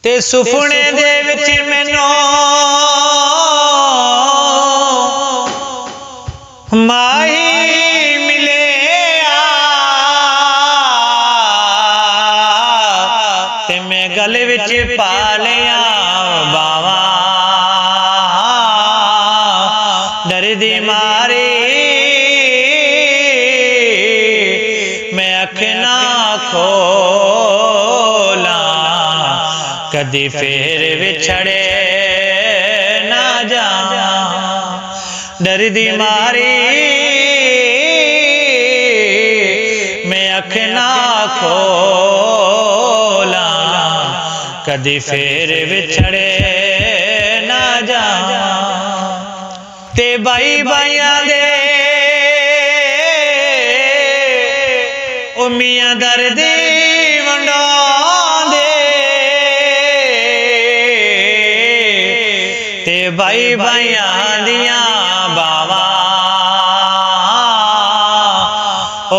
ते सुपने दे विच मैनू माही मिले ते मैं गल विच पा लिया बावा डर दी मारी मैं अख ना खोला कदी फिर विछड़े ना जा डर दी मारी मैं अख ना खोला कदी फिर विछड़े ना जा ते भाई भाइया दे ओ मियां दर्द वंडांदे ते भाई भाइया दियां बावा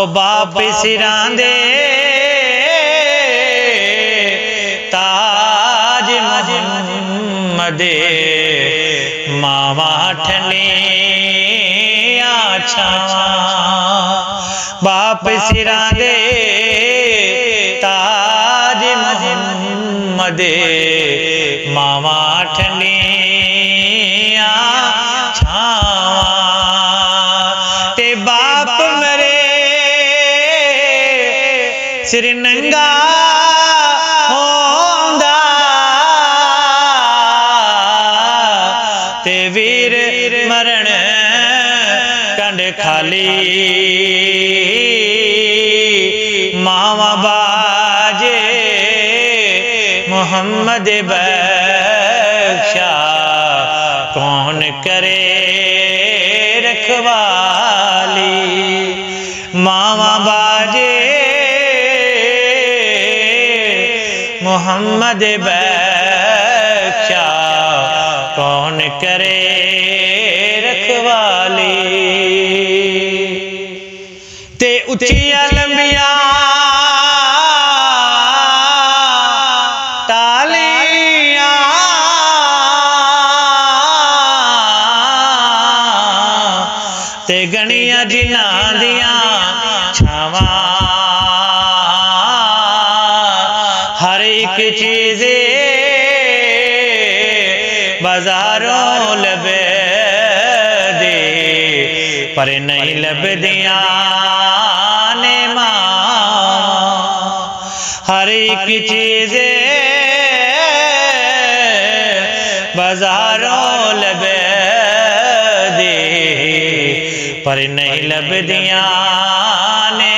ओ बाप सिरां दे ताज मुहम्मद मावा ठंडिया छावां बाप सिरां दे ताज मुहम्मद मावा ठंडिया छावां ते बाप मेरे सिर नंगा होंदा ते वीर मरण कंड खाली मावा बाजे मुहम्मद बख्शा कौन करे रखवाली मावा बाजे मुहम्मद बख्शा कौन करे रखवाली ते उचिया लंबिया टालियां ते गणिया जिन्हां दियां छावां हर एक चीज बाजारों लबे दे पर नहीं लभदियां ने मां हर एक चीज बाजारों लबे दे पर नहीं लभदियां ने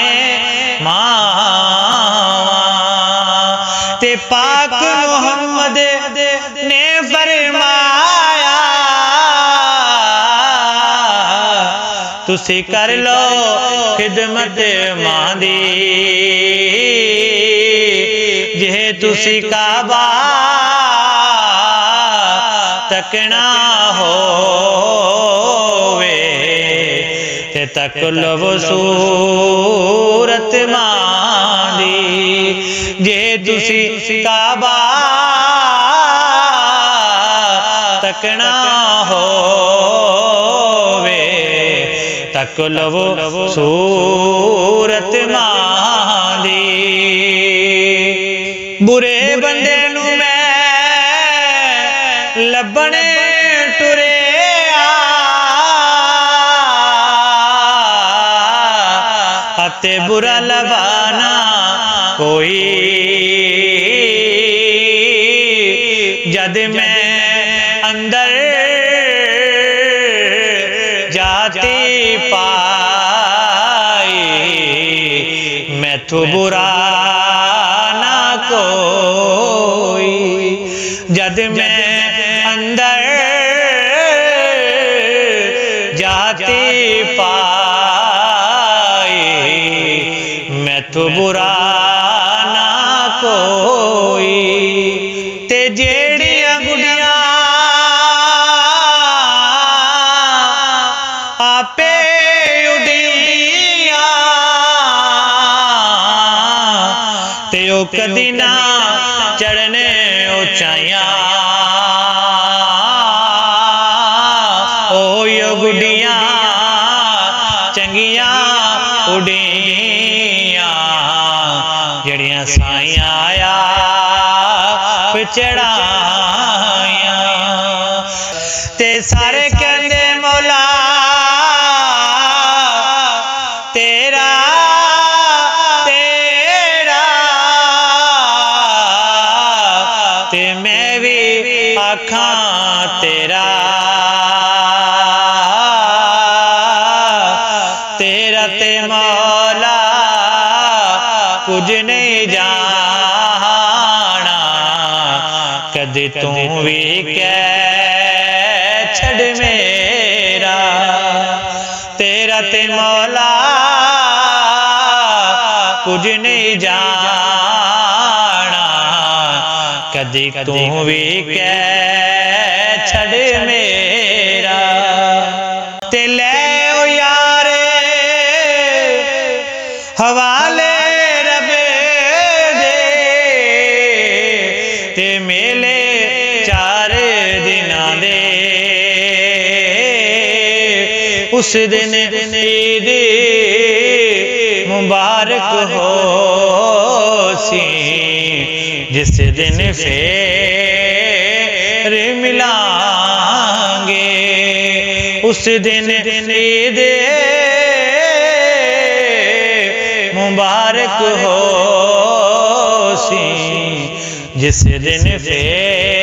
मां ते पाक मुहम्मद ने फरमाया तुसी कर लो खिदमत मां दी जे तुसी काबा तकना होवे ते तक लो सूरत मां दी जे तुसी काबा तकना होवे तक लो सूरत मां दी बुरे बंदे नू मैं लभने टुरे ते बुरा लबाना कोई जद मैं अंदर जाती पाई मैं तो बुरा ना कोई जद मैं अंदर जाती पाई मैं तो बुरा ना कोई ते जेड़ियां गुड़ियां आपे उड़ियां ते ओ कदी ना चढ़ने ओ ਉਚਾਈਆਂ ਓਯੋ ਗੁੱਡੀਆਂ ਚੰਗੀਆਂ ਉਡੀਆਂ ਜਿਹੜੀਆਂ ਸਾਈਆਂ ਆ ਚੜਾਈਆਂ ਤੇ ਸਾਰੇ ਕਹਿੰਦੇ ਮੌਲਾ ਤੇਰਾ ਤੇਰਾ ਤੇ ਮੈਂ ਵੀ ਆਖਾਂ ਤੇਰਾ ਤੇਰਾ ਤੇ ਮੌਲਾ ਕੁਝ ਨਹੀਂ ਜਾਣਾ ਕਦੇ ਤੂੰ ਵੀ ਕਹਿ ਛੱਡ ਮੇਰਾ ਤੇਰਾ ਤੇ ਮੌਲਾ ਕੁਝ ਨਹੀਂ ਜਾਣਾ ਕਦੇ ਤੂੰ ਵੀ ਕਹਿ ਛੱਡ ਮੇਰਾ ਤੇ ਲੈ ਓ ਯਾਰੇ ਹਵਾਲੇ ਤੇ ਮੇਲੇ 4 ਦਿਨਾਂ ਦੇ ਉਸ ਦਿਨ ਈਦ ਮੁਬਾਰਕ ਹੋ ਸੀ ਜਿਸ ਦਿਨ ਫੇਰ ਮਿਲਾਂਗੇ ਉਸ ਦਿਨ ਈਦ ਮੁਬਾਰਕ ਹੋ ਸੀ जिस दिन फिर